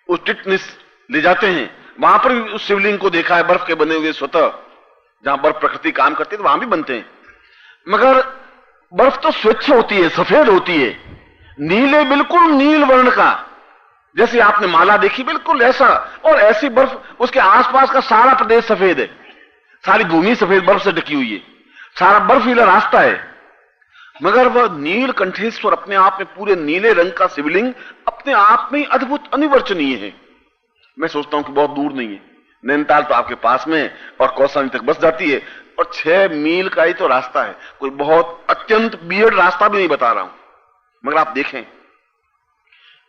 उस टिटनिस ले जाते हैं, वहां पर भी उस शिवलिंग को देखा है, बर्फ के बने हुए स्वतः, जहां बर्फ प्रकृति काम करती है तो वहां भी बनते हैं। मगर बर्फ तो स्वच्छ होती है, सफेद होती है, नीले, बिल्कुल नील वर्ण का, जैसे आपने माला देखी बिल्कुल ऐसा। और ऐसी बर्फ, उसके आसपास का सारा प्रदेश सफेद है, सारी भूमि सफेद बर्फ से ढकी हुई है, सारा बर्फीला रास्ता है। मगर वह नीलकंठेश्वर अपने आप में पूरे नीले रंग का शिवलिंग अपने आप में अद्भुत, अनिवर्चनीय है। मैं सोचता हूं कि बहुत दूर नहीं है, नैनीताल तो आपके पास में और कौसानी तक बस जाती है, और 6 मील का ही तो रास्ता है, कोई बहुत अत्यंत वियर्ड रास्ता भी नहीं बता रहा हूं। मगर आप देखें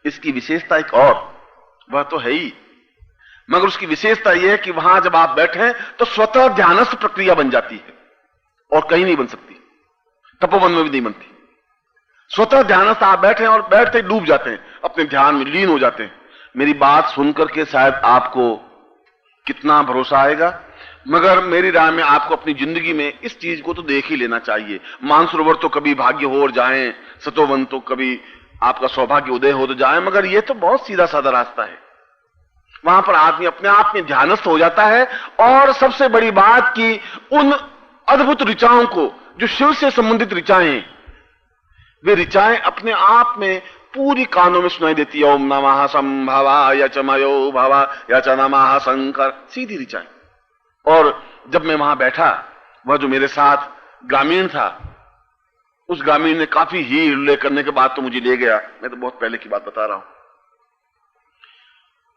इसकी विशेषता एक और, वह तो है ही, मगर उसकी विशेषता यह है कि वहां जब आप बैठे तो स्वतः ध्यानस्थ प्रक्रिया बन जाती है, और कहीं नहीं बन सकती, तपोवन में भी नहीं बनती। स्वतः ध्यानस्थ आप बैठे और बैठते डूब जाते हैं, अपने ध्यान में लीन हो जाते हैं। मेरी बात सुनकर के शायद आपको कितना भरोसा आएगा, मगर मेरी राय में आपको अपनी जिंदगी में इस चीज को तो देख ही लेना चाहिए। मानसरोवर तो कभी भाग्य हो और जाएं, सतोवन तो कभी आपका सौभाग्य उदय हो तो जाए, मगर यह तो बहुत सीधा साधा रास्ता है। वहां पर आदमी अपने आप में ध्यानस्थ हो जाता है, और सबसे बड़ी बात कि उन अद्भुत ऋचाओं को, जो शिव से संबंधित ऋचाएं, वे ऋचाएं अपने आप में पूरी कानों में सुनाई देती है। ओम नमः संभवाय च मयो भव य च नमः शंकर, सीधी ऋचाएं। और जब मैं वहां बैठा, वह जो मेरे साथ ग्रामीण था, उस ग्रामीण ने काफी ही उल्लेख करने के बाद तो मुझे ले गया, मैं तो बहुत पहले की बात बता रहा हूं।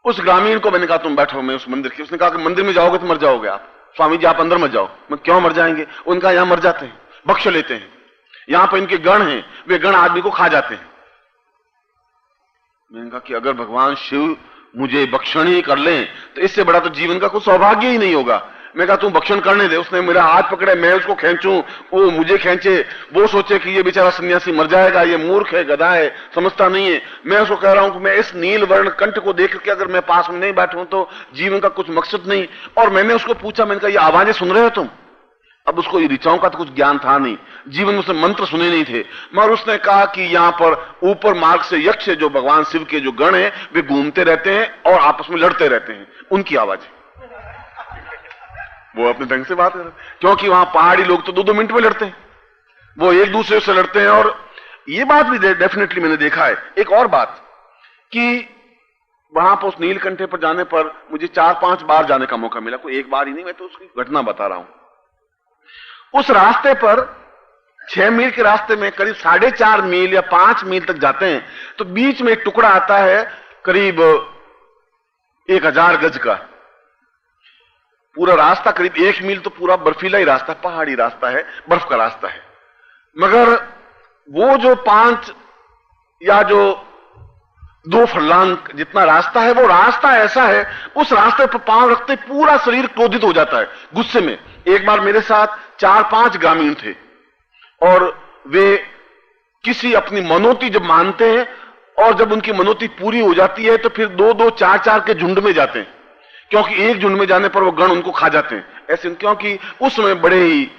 उस ग्रामीण को मैंने कहा तुम बैठो, मैं उस मंदिर की, उसने कहा कि मंदिर में जाओगे तो मर जाओगे आप, स्वामी जी आप अंदर मत जाओ। मैं क्यों मर जाएंगे? उनका यहां मर जाते हैं, बख्श लेते हैं, यहां पर इनके गण हैं, वे गण आदमी को खा जाते हैं। मैंने कहा कि अगर भगवान शिव मुझे बख्शण ही कर लें तो इससे बड़ा तो जीवन का कुछ सौभाग्य ही नहीं होगा। मैं कहा तू बख्शण करने दे। उसने मेरा हाथ पकड़े, मैं उसको खींचूं, वो मुझे खींचे, वो सोचे कि ये बेचारा सन्यासी मर जाएगा, ये मूर्ख है, गधा है, समझता नहीं है। मैं उसको कह रहा हूं कि मैं इस नील वर्ण कंठ को देख के अगर मैं पास में नहीं बैठूं तो जीवन का कुछ मकसद नहीं। और मैंने उसको पूछा, मैंने कहा ये आवाजें सुन रहे हो तुम? अब उसको ये ऋचाओं का तो कुछ ज्ञान था नहीं, जीवन में उसने मंत्र सुने नहीं थे, मगर उसने कहा कि यहां पर ऊपर मार्ग से यक्ष, जो भगवान शिव के जो गण हैं, वे घूमते रहते हैं और आपस में लड़ते रहते हैं, उनकी आवाज। वो अपने ढंग से बात कर रहे, क्योंकि वहां पहाड़ी लोग तो 2-2 मिनट में लड़ते हैं, वो एक दूसरे से लड़ते हैं। और ये बात भी डेफिनेटली मैंने देखा है। एक और बात कि वहां पर उस नीलकंठे पर जाने पर मुझे 4-5 बार जाने का मौका मिला, कोई एक बार ही नहीं, मैं तो उसकी घटना बता रहा हूं। उस रास्ते पर 6 मील के रास्ते में करीब 4.5 मील या 5 मील तक जाते हैं तो बीच में एक टुकड़ा आता है करीब 1000 गज का। पूरा रास्ता करीब 1 मील तो पूरा बर्फीला ही रास्ता, पहाड़ी रास्ता है, बर्फ का रास्ता है। मगर वो जो 5 या जो 2 फरलांग जितना रास्ता है, वो रास्ता ऐसा है, उस रास्ते पर पांव रखते पूरा शरीर क्रोधित हो जाता है गुस्से में। एक बार मेरे साथ 4-5 ग्रामीण थे, और वे किसी अपनी मनोती जब मानते हैं और जब उनकी मनोती पूरी हो जाती है तो फिर 2-2, 4-4 के झुंड में जाते हैं, क्योंकि एक झुंड में जाने पर वो गण उनको खा जाते हैं ऐसे। क्योंकि उस समय बड़े ही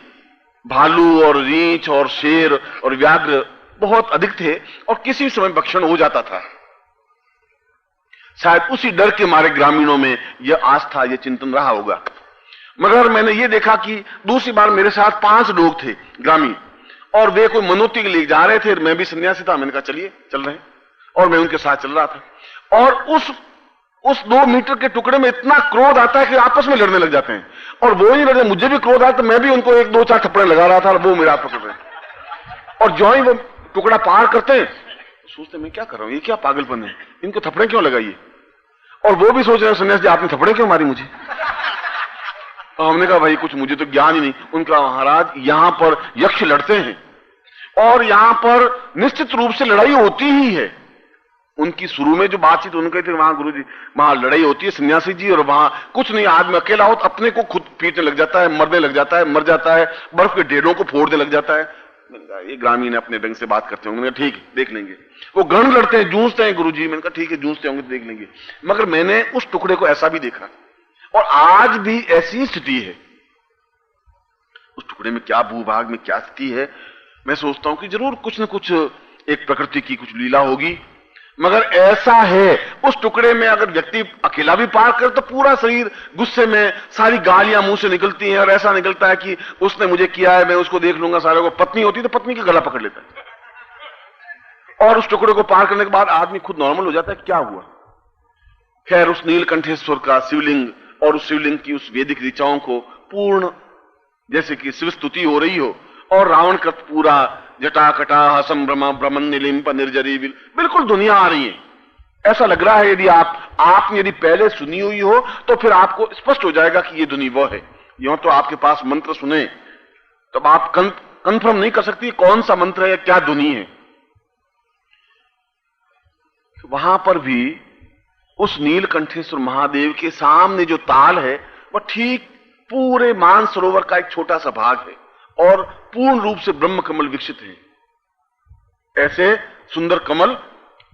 भालू और रीछ और शेर और व्याघ्र बहुत अधिक थे, और किसी समय भक्षण हो जाता था। शायद उसी डर के मारे ग्रामीणों में यह आस्था, यह चिंतन रहा होगा। मगर मैंने यह देखा कि दूसरी बार मेरे साथ 5 लोग थे ग्रामीण, और वे कोई मनोती के लिए जा रहे थे, मैं भी सन्यासी था, मैंने कहा चलिए चल रहे हैं, और मैं उनके साथ चल रहा था। और उस 2 मीटर के टुकड़े में इतना क्रोध आता है कि आपस में लड़ने लग जाते हैं, और वो ही लड़े, मुझे भी क्रोध आया तो मैं भी उनको 1-2-4 थप्पड़े लगा रहा था, और वो मेरा हाथ पकड़ रहे। और जो ही वो टुकड़ा पार करते हैं सोचते मैं क्या कर रहा हूं, ये क्या पागलपन है, इनको थप्पड़े क्यों लगाइए। और वो भी सोच रहे हैं सन्यासी जी आपने थप्पड़े क्यों मारी मुझे। तो हमने कहा भाई कुछ मुझे तो ज्ञान ही नहीं। उनका महाराज यहां पर यक्ष लड़ते हैं, और यहां पर निश्चित रूप से लड़ाई होती ही है। उनकी शुरू में जो बातचीत उनके थे, वहां गुरु जी वहां लड़ाई होती है सन्यासी जी, और वहां कुछ नहीं, आदमी अकेला हो तो अपने को खुद पीटने लग जाता है, मरने लग जाता है, मर जाता है, बर्फ के ढेरों को फोड़ने लग जाता है। मैंने कहा ये ग्रामीण अपने ढंग से बात करते होंगे, ठीक है देख लेंगे। वो गण लड़ते हैं, जूझते हैं गुरु जी, मैंने कहा ठीक है जूझते होंगे देख लेंगे। मगर मैंने उस टुकड़े को ऐसा भी देखा, और आज भी ऐसी स्थिति है। उस टुकड़े में क्या भूभाग में क्या स्थिति है, मैं सोचता हूं कि जरूर कुछ न कुछ एक प्रकृति की कुछ लीला होगी। मगर ऐसा है, उस टुकड़े में अगर व्यक्ति अकेला भी पार करे तो पूरा शरीर गुस्से में, सारी गालियां मुंह से निकलती हैं और ऐसा निकलता है कि उसने मुझे किया है, मैं उसको देख लूंगा सारे को। पत्नी होती तो पत्नी का गला पकड़ लेता है। और उस टुकड़े को पार करने के बाद आदमी खुद नॉर्मल हो जाता है, क्या हुआ। खैर, उस नीलकंठेश्वर का शिवलिंग और उस शिवलिंग की उस वैदिक ऋचाओं को पूर्ण जैसे कि शिव स्तुति हो रही हो और रावण का पूरा जटा कटा हसम ब्रह्म ब्रह्मन निलिंप निर्जरी बिल्कुल दुनिया आ रही है। ऐसा लग रहा है यदि आपने यदि पहले सुनी हुई हो तो फिर आपको स्पष्ट हो जाएगा कि ये धुनी वो है। यूं तो आपके पास मंत्र सुने तब आप कंफर्म नहीं कर सकती कौन सा मंत्र है या क्या धुनी है। वहां पर भी उस नीलकंठेश्वर महादेव के सामने जो ताल है वह ठीक पूरे मानसरोवर का एक छोटा सा भाग है और पूर्ण रूप से ब्रह्म कमल विकसित है। ऐसे सुंदर कमल,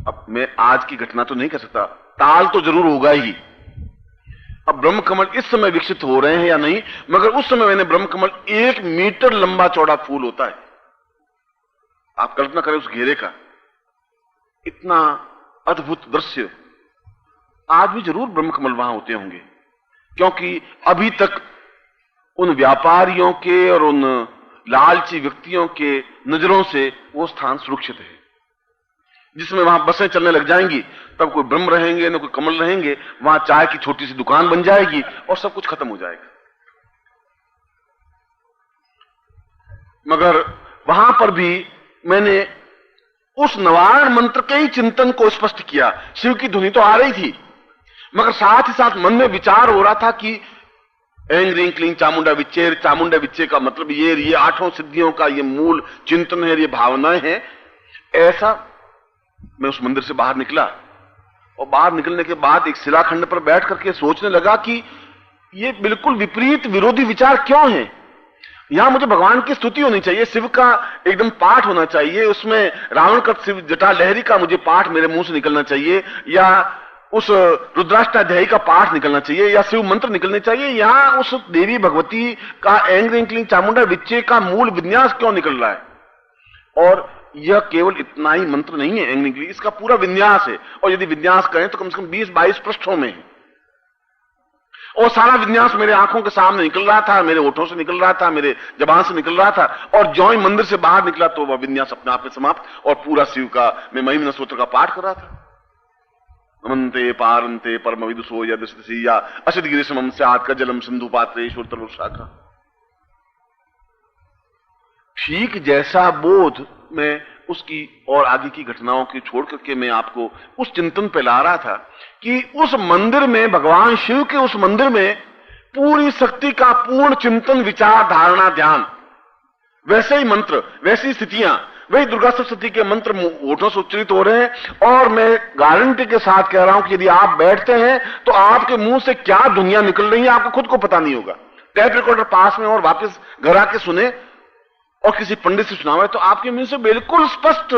अब मैं आज की घटना तो नहीं कर सकता, ताल तो जरूर होगा ही। अब ब्रह्म कमल इस समय विकसित हो रहे हैं या नहीं, मगर उस समय मैंने ब्रह्म कमल 1 मीटर लंबा चौड़ा फूल होता है। आप कल्पना करें उस घेरे का, इतना अद्भुत दृश्य। आज भी जरूर ब्रह्म कमल वहां होते होंगे, क्योंकि अभी तक उन व्यापारियों के और उन लालची व्यक्तियों के नजरों से वो स्थान सुरक्षित है। जिसमें वहां बसें चलने लग जाएंगी तब कोई ब्रह्म रहेंगे न कोई कमल रहेंगे, वहां चाय की छोटी सी दुकान बन जाएगी और सब कुछ खत्म हो जाएगा। मगर वहां पर भी मैंने उस नवारण मंत्र के ही चिंतन को स्पष्ट किया। शिव की धुनी तो आ रही थी, मगर साथ ही साथ मन में विचार हो रहा था कि ऐं ह्रीं क्लीं चामुंडा विच्चे, चामुंडा विच्चे का मतलब ये 8 सिद्धियों का ये मूल चिंतन है, ये भावनाएं हैं। ऐसा मैं उस मंदिर से बाहर निकला और बाहर निकलने के बाद एक शिलाखंड पर बैठ करके सोचने लगा कि ये बिल्कुल विपरीत विरोधी विचार क्यों है। यहां मुझे भगवान की स्तुति होनी चाहिए, शिव का एकदम पाठ होना चाहिए, उसमें रावण का शिव जटा लहरी का मुझे पाठ मेरे मुंह से निकलना चाहिए, या उस रुद्राष्टाध्यायी का पाठ निकलना चाहिए, या शिव मंत्र निकलने चाहिए। यहां उस देवी भगवती का ऐं ह्रीं क्लीं चामुंडा विच्चे का मूल विन्यास क्यों निकल रहा है। और यह केवल इतना ही मंत्र नहीं है ऐं ह्रीं क्लीं, इसका पूरा विन्यास है। और यदि विन्यास करें तो कम से कम 20-22 पृष्ठों में है। और सारा विन्यास मेरे आंखों के सामने निकल रहा था, मेरे होठों से निकल रहा था, मेरे जबान से निकल रहा था। और ज्यों ही मंदिर से बाहर निकला तो वह विन्यास अपने आप में समाप्त और पूरा शिव का मैं महिमन स्तोत्र का पाठ कर रहा था। नमन्ते पारन्ते परम विदुषो यदि या असित गिरिशमं स्यात् कजलम सिंधु पात्रेश्वर तरुशाखा। ठीक जैसा बोध मैं उसकी और आगे की घटनाओं की छोड़ करके मैं आपको उस चिंतन पे ला रहा था कि उस मंदिर में, भगवान शिव के उस मंदिर में पूरी शक्ति का पूर्ण चिंतन, विचार, धारणा, ध्यान, वैसे ही मंत्र, वैसी स्थितियां, वही दुर्गा सप्तशती के मंत्र होठों से उच्चरित हो रहे हैं। और मैं गारंटी के साथ कह रहा हूं कि यदि आप बैठते हैं तो आपके मुंह से क्या दुनिया निकल रही है आपको खुद को पता नहीं होगा। टैप रिकॉर्डर पास में और वापस घर आके सुने और किसी पंडित से सुनावे तो आपके मुंह से बिल्कुल स्पष्ट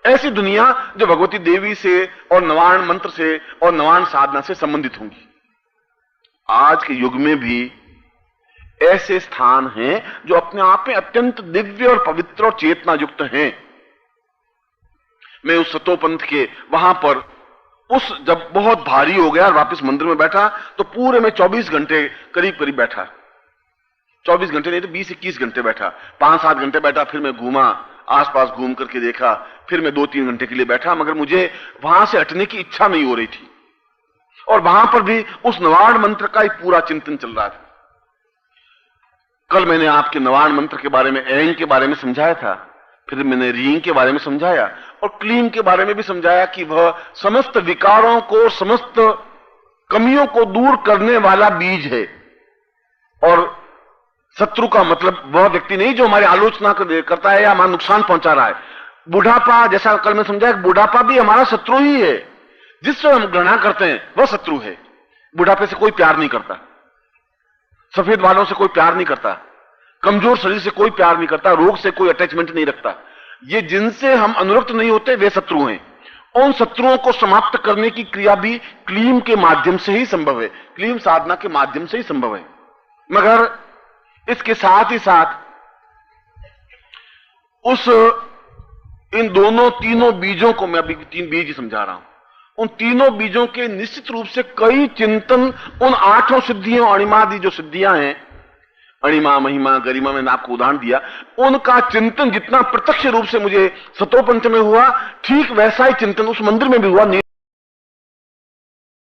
ऐसी दुनिया जो भगवती देवी से और नवारण मंत्र से और नवारण साधना से संबंधित होंगी। आज के युग में भी ऐसे स्थान हैं जो अपने आप में अत्यंत दिव्य और पवित्र और चेतना युक्त हैं। मैं उस सतोपंथ के वहां पर उस जब बहुत भारी हो गया और वापस मंदिर में बैठा तो पूरे में 24 घंटे करीब करीब बैठा। 24 घंटे नहीं तो 20-21 घंटे बैठा। 5-7 घंटे बैठा, फिर मैं घूमा, आसपास घूम करके देखा, फिर मैं 2-3 घंटे के लिए बैठा, मगर मुझे वहां से हटने की इच्छा नहीं हो रही थी। और वहां पर भी उस नवारण मंत्र का ही पूरा चिंतन चल रहा था। कल मैंने आपके नवारण मंत्र के बारे में, ऐं के बारे में समझाया था, फिर मैंने ह्रीं के बारे में समझाया और क्लीं के बारे में भी समझाया कि वह समस्त विकारों को, समस्त कमियों को दूर करने वाला बीज है। और शत्रु का मतलब वह व्यक्ति नहीं जो हमारी आलोचना करता है या हमारा नुकसान पहुंचा रहा है। बुढ़ापा, जैसा कल मैं समझाया, बुढ़ापा भी हमारा शत्रु ही है। जिससे हम घृणा करते हैं वह शत्रु है। बुढ़ापे से कोई प्यार नहीं करता, सफेद बालों से कोई प्यार नहीं करता, कमजोर शरीर से कोई प्यार नहीं करता, रोग से कोई अटैचमेंट नहीं रखता। ये जिनसे हम अनुरक्त नहीं होते वे शत्रु हैं। उन शत्रुओं को समाप्त करने की क्रिया भी क्लीम के माध्यम से ही संभव है, क्लीम साधना के माध्यम से ही संभव है। मगर इसके साथ ही साथ उस इन दोनों तीनों बीजों को, मैं अभी 3 बीज समझा रहा हूं, उन तीनों बीजों के निश्चित रूप से कई चिंतन, उन 8 सिद्धियों, अणिमादि जो सिद्धियां हैं, अणिमा, महिमा, गरिमा, मैंने आपको उदाहरण दिया, उनका चिंतन जितना प्रत्यक्ष रूप से मुझे सतोपंथ में हुआ, ठीक वैसा ही चिंतन उस मंदिर में भी हुआ।